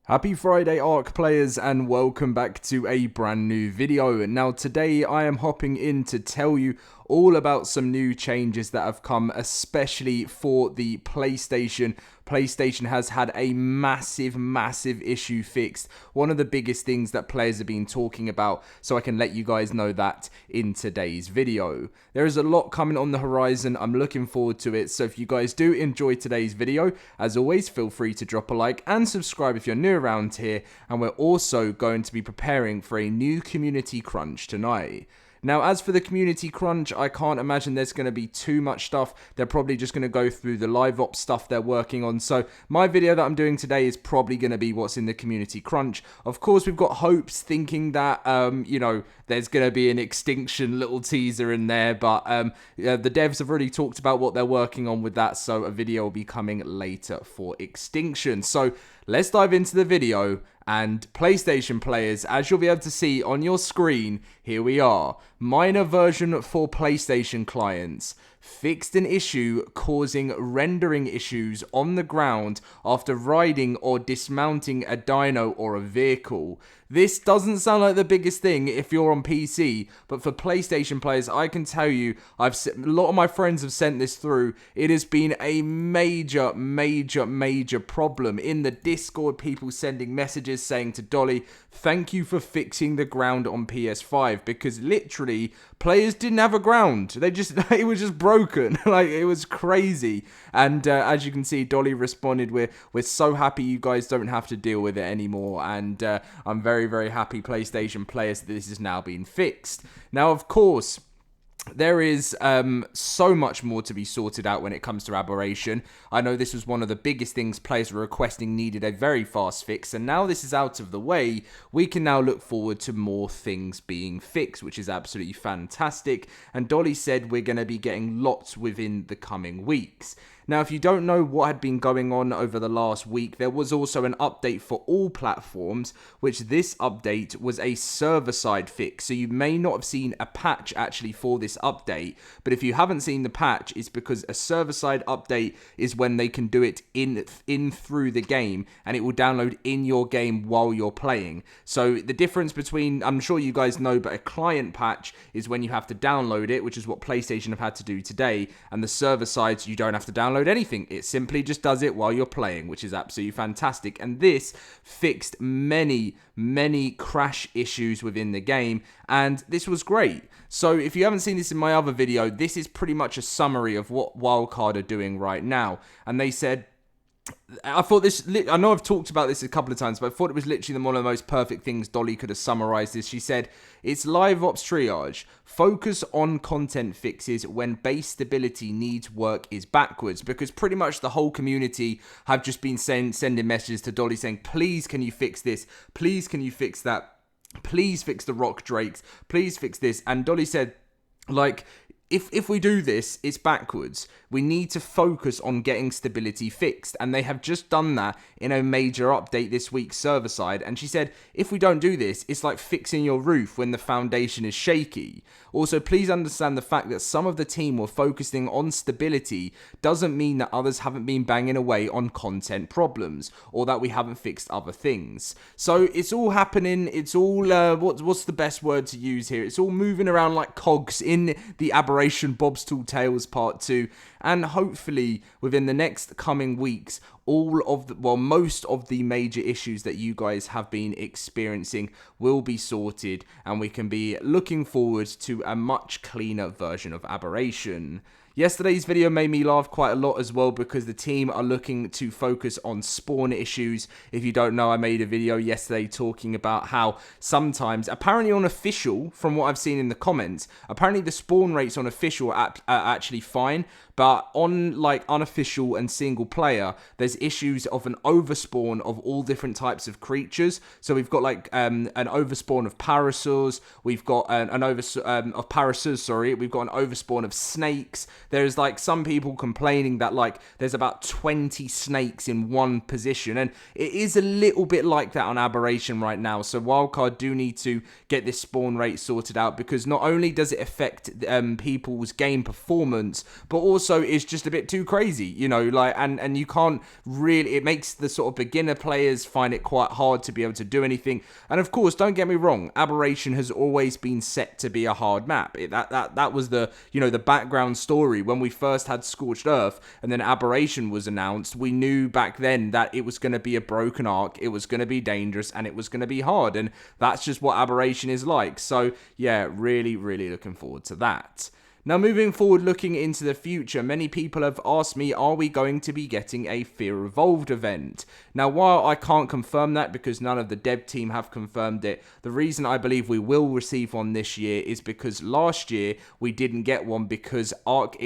Happy Friday, ARK players, and welcome back to a brand new video. Now today I am hopping in to tell you all about some new changes that have come, especially for the PlayStation. PlayStation has had a massive issue fixed. One of the biggest things that players have been talking about, so I can let you guys know that in today's video. There is a lot coming on the horizon. I'm looking forward to it. So if you guys do enjoy today's video, as always, feel free to drop a like and subscribe if you're new around here. And we're also going to be preparing for a new community crunch tonight. Now, as for the community crunch, I can't imagine there's going to be too much stuff. They're probably just going to go through the live ops stuff they're working on. So my video that I'm doing today is probably going to be what's in the community crunch. Of course, we've got hopes thinking that, there's going to be an Extinction little teaser in there. But the devs have already talked about what they're working on with that. So a video will be coming later for Extinction. So let's dive into the video. And PlayStation players, as you'll be able to see on your screen, here we are. Minor version for PlayStation clients. Fixed an issue causing rendering issues on the ground after riding or dismounting a dino or a vehicle. This doesn't sound like the biggest thing if you're on PC, but for PlayStation players, I can tell you, a lot of my friends have sent this through. It has been a major problem. In the Discord, people sending messages saying to Dolly, thank you for fixing the ground on PS5, because literally, players didn't have a ground. It was just broken. Like, it was crazy. And as you can see, Dolly responded, we're so happy you guys don't have to deal with it anymore. And I'm very happy, PlayStation players, that this has now been fixed. Now, of course, there is so much more to be sorted out when it comes to Aberration. I know this was one of the biggest things players were requesting, needed a very fast fix, and now this is out of the way, we can now look forward to more things being fixed, which is absolutely fantastic. And Dolly said we're going to be getting lots within the coming weeks. Now, if you don't know what had been going on over the last week, there was also an update for all platforms, which this update was a server-side fix. So you may not have seen a patch actually for this update, but if you haven't seen the patch, it's because a server-side update is when they can do it in through the game, and it will download in your game while you're playing. So the difference between, I'm sure you guys know, but a client patch is when you have to download it, which is what PlayStation have had to do today, and the server sides, you don't have to download anything. It simply just does it while you're playing, which is absolutely fantastic. And this fixed many crash issues within the game, and this was great. So if you haven't seen this in my other video, this is pretty much a summary of what Wildcard are doing right now. And they said, I thought this, I know I've talked about this a couple of times, but I thought it was literally one of the most perfect things Dolly could have summarized this. She said, it's live ops triage. Focus on content fixes when base stability needs work is backwards. Because pretty much the whole community have just been sending messages to Dolly saying, please can you fix this? Please can you fix that? Please fix the rock drakes. Please fix this. And Dolly said, like, if we do this, it's backwards. We need to focus on getting stability fixed. And they have just done that in a major update this week server side. And she said, if we don't do this, it's like fixing your roof when the foundation is shaky. Also, please understand the fact that some of the team were focusing on stability doesn't mean that others haven't been banging away on content problems, or that we haven't fixed other things. So it's all happening. It's all, what's the best word to use here? It's all moving around like cogs in the Aberration Bob's Tall Tales Part 2. And hopefully within the next coming weeks, most of the major issues that you guys have been experiencing will be sorted, and we can be looking forward to a much cleaner version of Aberration. Yesterday's video made me laugh quite a lot as well, because the team are looking to focus on spawn issues. If you don't know, I made a video yesterday talking about how sometimes, apparently on official, from what I've seen in the comments, apparently the spawn rates on official are actually fine, but on like unofficial and single player, there's issues of an overspawn of all different types of creatures. So we've got like an overspawn of parasaurs, we've got an overspawn of snakes. there's like some people complaining that like there's about 20 snakes in one position, and it is a little bit like that on Aberration right now. So wildcard do need to get this spawn rate sorted out, because not only does it affect people's game performance, but also it's just a bit too crazy, you know, like, and you can't really, it makes the sort of beginner players find it quite hard to be able to do anything. And of course, don't get me wrong, Aberration has always been set to be a hard map. That was the, you know, the background story when we first had Scorched Earth and then Aberration was announced. We knew back then that it was going to be a broken arc, it was going to be dangerous, and it was going to be hard, and that's just what Aberration is like. So yeah, really looking forward to that. Now, moving forward, looking into the future, many people have asked me, are we going to be getting a Fear Evolved event? Now, while I can't confirm that because none of the dev team have confirmed it, the reason I believe we will receive one this year is because last year we didn't get one because ARK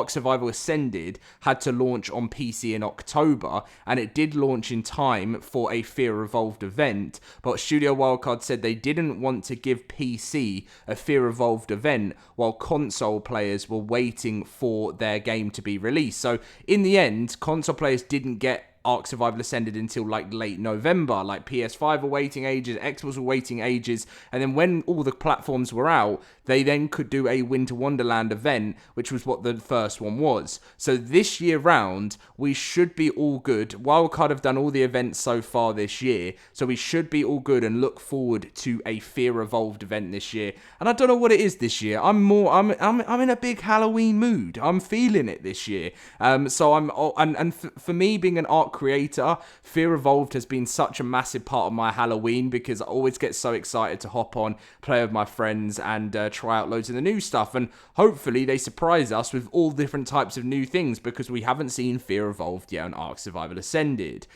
Survival Ascended had to launch on PC in October, and it did launch in time for a Fear Evolved event, but Studio Wildcard said they didn't want to give PC a Fear Evolved event while console players were waiting for their game to be released. So in the end, console players didn't get ARK Survival Ascended until like late November. Like PS5 were waiting ages, Xbox were waiting ages, and then when all the platforms were out, they then could do a Winter Wonderland event, which was what the first one was. So this year round, we should be all good. Wildcard have done all the events so far this year, so we should be all good and look forward to a Fear Evolved event this year. And I don't know what it is this year. I'm in a big Halloween mood. I'm feeling it this year. For me, being an ARK creator, Fear Evolved has been such a massive part of my Halloween because I always get so excited to hop on, play with my friends, and try out loads of the new stuff. And hopefully they surprise us with all different types of new things, because we haven't seen Fear Evolved yet on ARK Survival Ascended.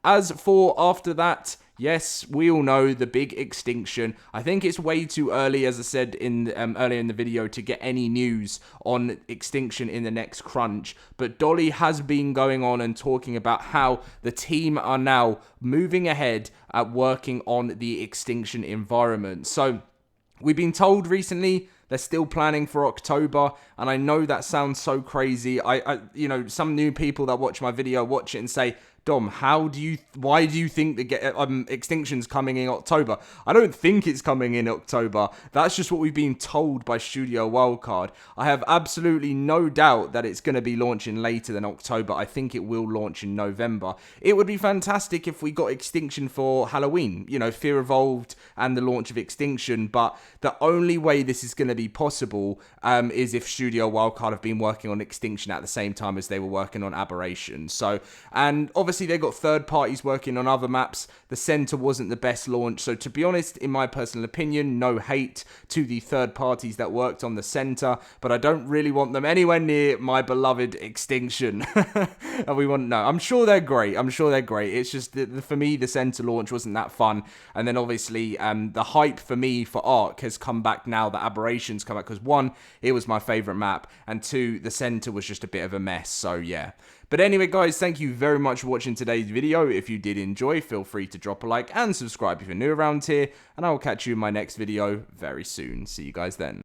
As for after that, yes, we all know the big Extinction. I think it's way too early, as I said in earlier in the video, to get any news on Extinction in the next crunch. But Dolly has been going on and talking about how the team are now moving ahead at working on the Extinction environment. So we've been told recently they're still planning for October, and I know that sounds so crazy. You know, some new people that watch my video watch it and say, Dom, why do you think the Extinction's coming in October? I don't think it's coming in October. That's just what we've been told by Studio Wildcard. I have absolutely no doubt that it's going to be launching later than October. I think it will launch in November. It would be fantastic if we got Extinction for Halloween, you know, Fear Evolved and the launch of Extinction, but the only way this is going to be possible is if Studio Wildcard have been working on Extinction at the same time as they were working on Aberration. So, and obviously they got third parties working on other maps. The center wasn't the best launch, so to be honest, in my personal opinion, no hate to the third parties that worked on the center, but I don't really want them anywhere near my beloved Extinction. I'm sure they're great. It's just for me, the center launch wasn't that fun, and then obviously the hype for me for ARK has come back now that Aberration's come back, because one, it was my favorite map, and two, the center was just a bit of a mess. So yeah. But anyway, guys, thank you very much for watching today's video. If you did enjoy, feel free to drop a like and subscribe if you're new around here, and I will catch you in my next video very soon. See you guys then.